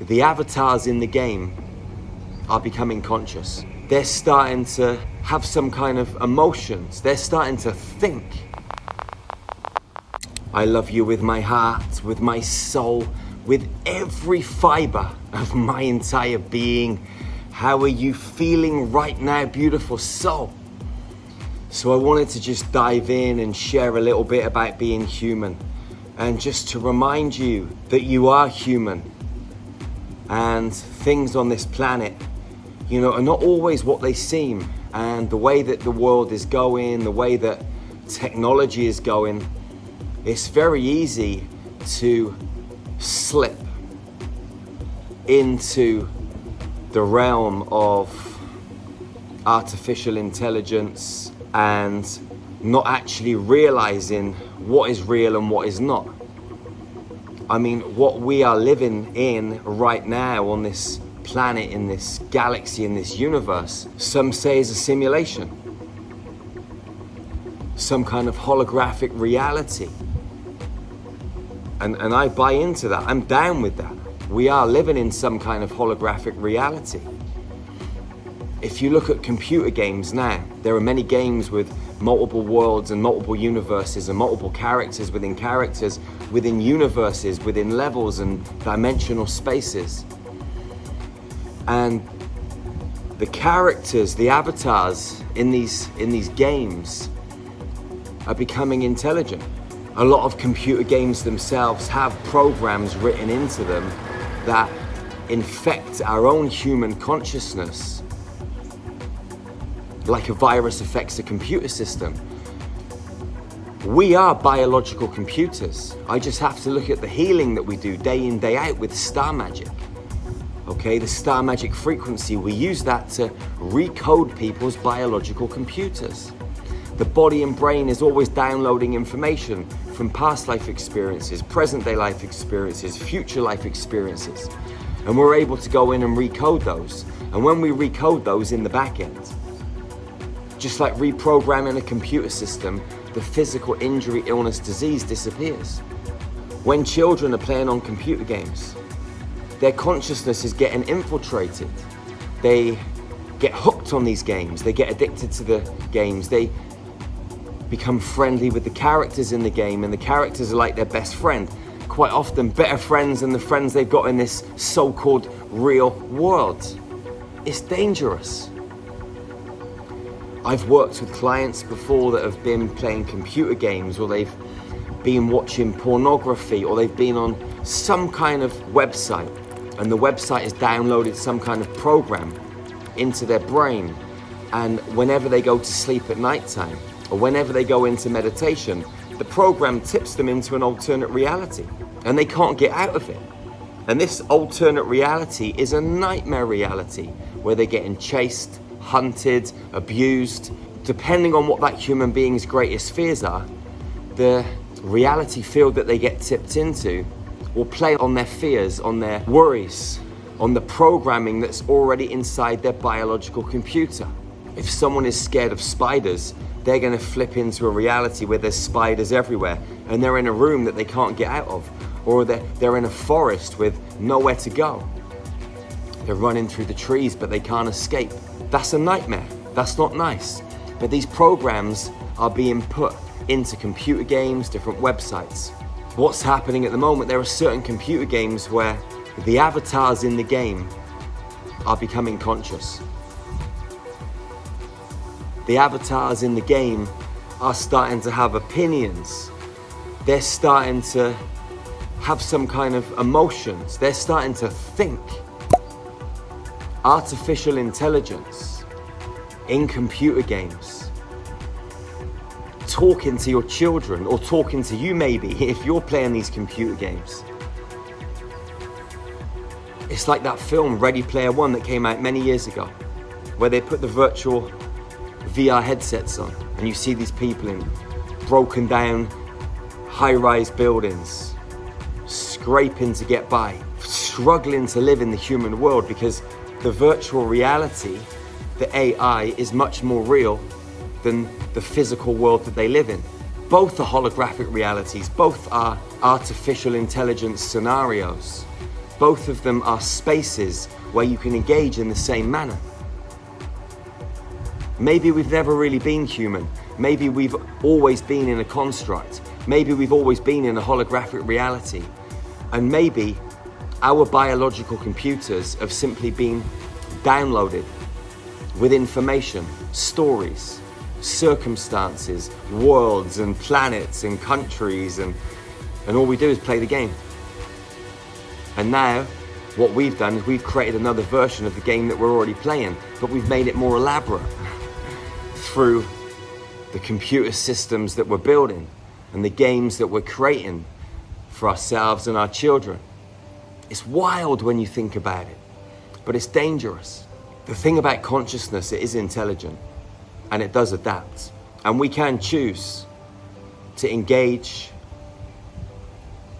The avatars in the game are becoming conscious. They're starting to have some kind of emotions. They're starting to think. I love you with my heart, with my soul, with every fiber of my entire being. How are you feeling right now, beautiful soul? So I wanted to just dive in and share a little bit about being human, and just to remind you that you are human, and things on this planet, are not always what they seem. And the way that the world is going, the way that technology is going, it's very easy to slip into the realm of artificial intelligence and not actually realizing what is real and what is not. I mean, what we are living in right now on this planet, in this galaxy, in this universe, some say is a simulation, some kind of holographic reality. And I buy into that. I'm down with that. We are living in some kind of holographic reality. If you look at computer games now, there are many games with multiple worlds and multiple universes and multiple characters, within universes, within levels and dimensional spaces. And the characters, the avatars in these games are becoming intelligent. A lot of computer games themselves have programs written into them that infect our own human consciousness, like a virus affects a computer system. We are biological computers. I just have to look at the healing that we do day in, day out with star magic. Okay, the star magic frequency, we use that to recode people's biological computers. The body and brain is always downloading information from past life experiences, present day life experiences, future life experiences. And we're able to go in and recode those. And when we recode those in the back end, just like reprogramming a computer system, the physical injury, illness, disease disappears. When children are playing on computer games, their consciousness is getting infiltrated. They get hooked on these games. They get addicted to the games. They become friendly with the characters in the game, and the characters are like their best friend. Quite often better friends than the friends they've got in this so-called real world. It's dangerous. I've worked with clients before that have been playing computer games, or they've been watching pornography, or they've been on some kind of website, and the website has downloaded some kind of program into their brain. And whenever they go to sleep at nighttime, or whenever they go into meditation, the program tips them into an alternate reality, and they can't get out of it. And this alternate reality is a nightmare reality where they're getting chased, hunted, abused. Depending on what that human being's greatest fears are, the reality field that they get tipped into will play on their fears, on their worries, on the programming that's already inside their biological computer. If someone is scared of spiders, they're going to flip into a reality where there's spiders everywhere, and they're in a room that they can't get out of, or they're in a forest with nowhere to go. They're running through the trees, but they can't escape. That's a nightmare. That's not nice. But these programs are being put into computer games, different websites. What's happening at the moment, there are certain computer games where the avatars in the game are becoming conscious. The avatars in the game are starting to have opinions. They're starting to have some kind of emotions. They're starting to think. Artificial intelligence in computer games. Talking to your children, or talking to you maybe, if you're playing these computer games. It's like that film Ready Player One that came out many years ago, where they put the virtual VR headsets on, and you see these people in broken down high-rise buildings, scraping to get by, struggling to live in the human world, because the virtual reality, the AI, is much more real than the physical world that they live in. Both are holographic realities, both are artificial intelligence scenarios. Both of them are spaces where you can engage in the same manner. Maybe we've never really been human. Maybe we've always been in a construct. Maybe we've always been in a holographic reality. And maybe our biological computers have simply been downloaded with information, stories, circumstances, worlds and planets and countries, and all we do is play the game. And now what we've done is we've created another version of the game that we're already playing, but we've made it more elaborate through the computer systems that we're building and the games that we're creating for ourselves and our children. It's wild when you think about it, but it's dangerous. The thing about consciousness, it is intelligent and it does adapt. And we can choose to engage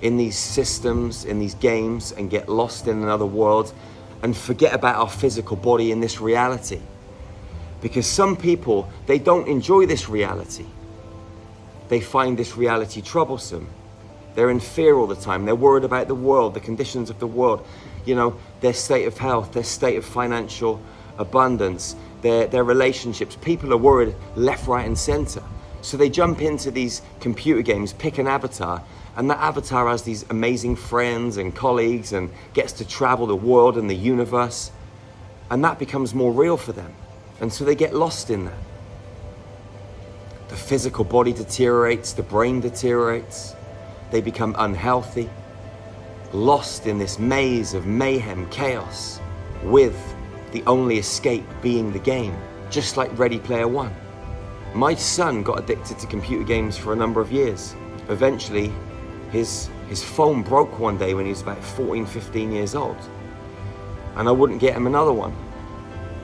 in these systems, in these games, and get lost in another world and forget about our physical body in this reality. Because some people, they don't enjoy this reality. They find this reality troublesome. They're in fear all the time. They're worried about the world, the conditions of the world, you know, their state of health, their state of financial abundance, their relationships. People are worried left, right, and center. So they jump into these computer games, pick an avatar, and that avatar has these amazing friends and colleagues and gets to travel the world and the universe. And that becomes more real for them. And so they get lost in that. The physical body deteriorates, the brain deteriorates. They become unhealthy, lost in this maze of mayhem, chaos, with the only escape being the game, just like Ready Player One. My son got addicted to computer games for a number of years. Eventually, his phone broke one day when he was about 14, 15 years old. And I wouldn't get him another one.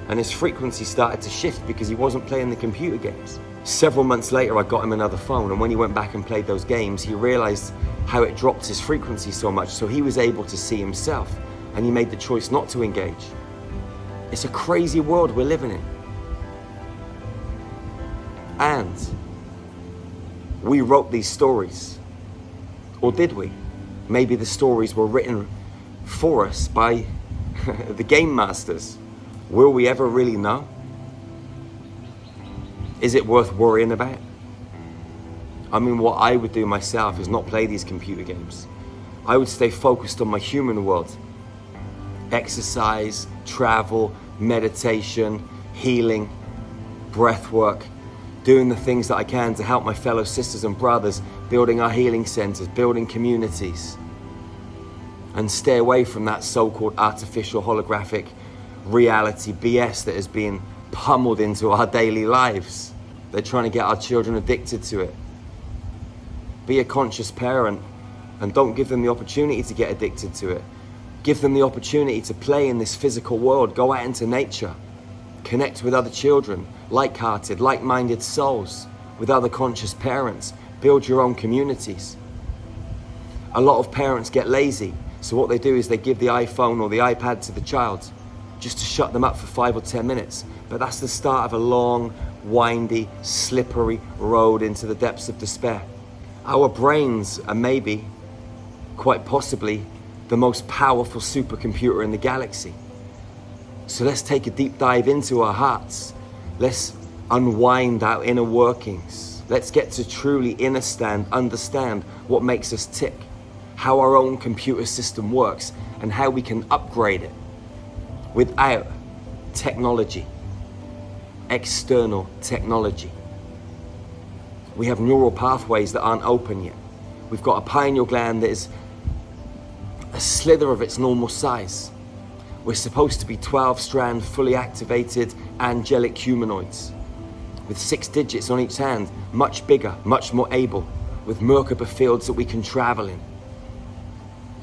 And his frequency started to shift because he wasn't playing the computer games. Several months later, I got him another phone, and when he went back and played those games, he realized how it dropped his frequency so much, so he was able to see himself, and he made the choice not to engage. It's a crazy world we're living in. And we wrote these stories. Or did we? Maybe the stories were written for us by the game masters. Will we ever really know? Is it worth worrying about? I mean, what I would do myself is not play these computer games. I would stay focused on my human world. Exercise, travel, meditation, healing, breath work, doing the things that I can to help my fellow sisters and brothers, building our healing centers, building communities, and stay away from that so-called artificial holographic reality BS that is being pummeled into our daily lives. They're trying to get our children addicted to it. Be a conscious parent and don't give them the opportunity to get addicted to it. Give them the opportunity to play in this physical world, go out into nature, connect with other children, like-hearted, like-minded souls, with other conscious parents, build your own communities. A lot of parents get lazy, so what they do is they give the iPhone or the iPad to the child just to shut them up for 5 or 10 minutes. But that's the start of a long, windy, slippery road into the depths of despair. Our brains are maybe, quite possibly, the most powerful supercomputer in the galaxy. So let's take a deep dive into our hearts. Let's unwind our inner workings. Let's get to truly understand what makes us tick, how our own computer system works, and how we can upgrade it without technology, external technology. We have neural pathways that aren't open yet. We've got a pineal gland that is a slither of its normal size. We're supposed to be 12-strand, fully activated, angelic humanoids with 6 digits on each hand, much bigger, much more able, with Merkaba fields that we can travel in.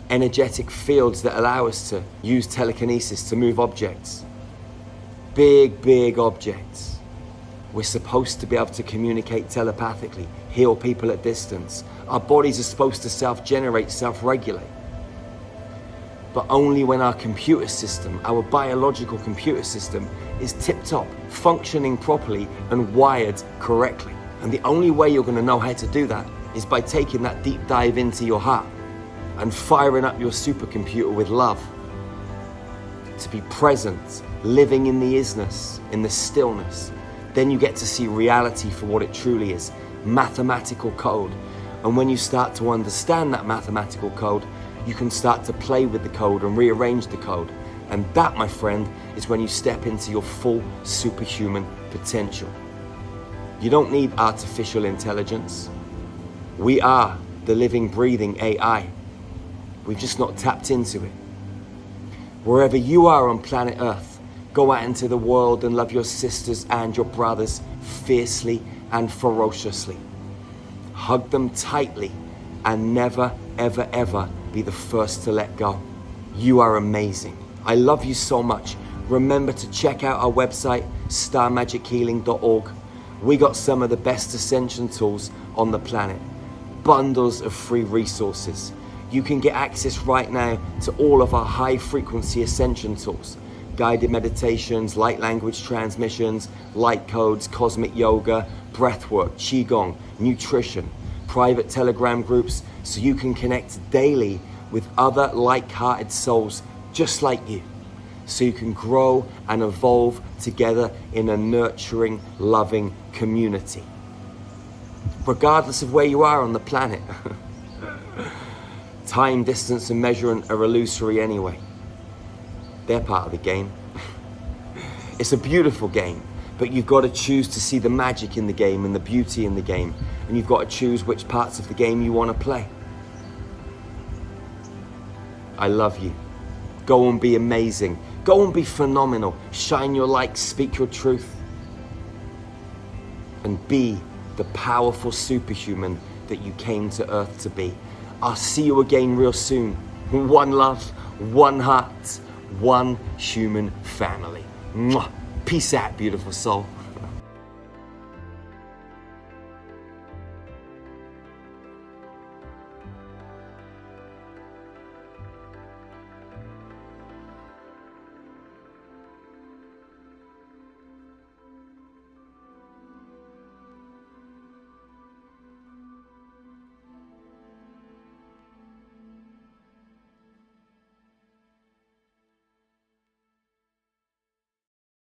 Energetic fields that allow us to use telekinesis to move objects. Big objects. We're supposed to be able to communicate telepathically, heal people at distance. Our bodies are supposed to self-generate, self-regulate. But only when our computer system, our biological computer system, is tip-top, functioning properly and wired correctly. And the only way you're going to know how to do that is by taking that deep dive into your heart and firing up your supercomputer with love. To be present, living in the isness, in the stillness. Then you get to see reality for what it truly is, mathematical code. And when you start to understand that mathematical code, you can start to play with the code and rearrange the code. And that, my friend, is when you step into your full superhuman potential. You don't need artificial intelligence. We are the living, breathing AI. We've just not tapped into it. Wherever you are on planet Earth, go out into the world and love your sisters and your brothers fiercely and ferociously. Hug them tightly and never, ever, ever be the first to let go. You are amazing. I love you so much. Remember to check out our website, starmagichealing.org. We got some of the best ascension tools on the planet. Bundles of free resources. You can get access right now to all of our high frequency ascension tools. Guided meditations, light language transmissions, light codes, cosmic yoga, breathwork, qigong, nutrition, private Telegram groups, so you can connect daily with other like-hearted souls just like you. So you can grow and evolve together in a nurturing, loving community. Regardless of where you are on the planet. Time, distance, and measurement are illusory anyway. They're part of the game. It's a beautiful game, but you've got to choose to see the magic in the game and the beauty in the game. And you've got to choose which parts of the game you want to play. I love you. Go and be amazing. Go and be phenomenal. Shine your light, speak your truth. And be the powerful superhuman that you came to Earth to be. I'll see you again real soon. One love, one heart, one human family. Mwah. Peace out, beautiful soul.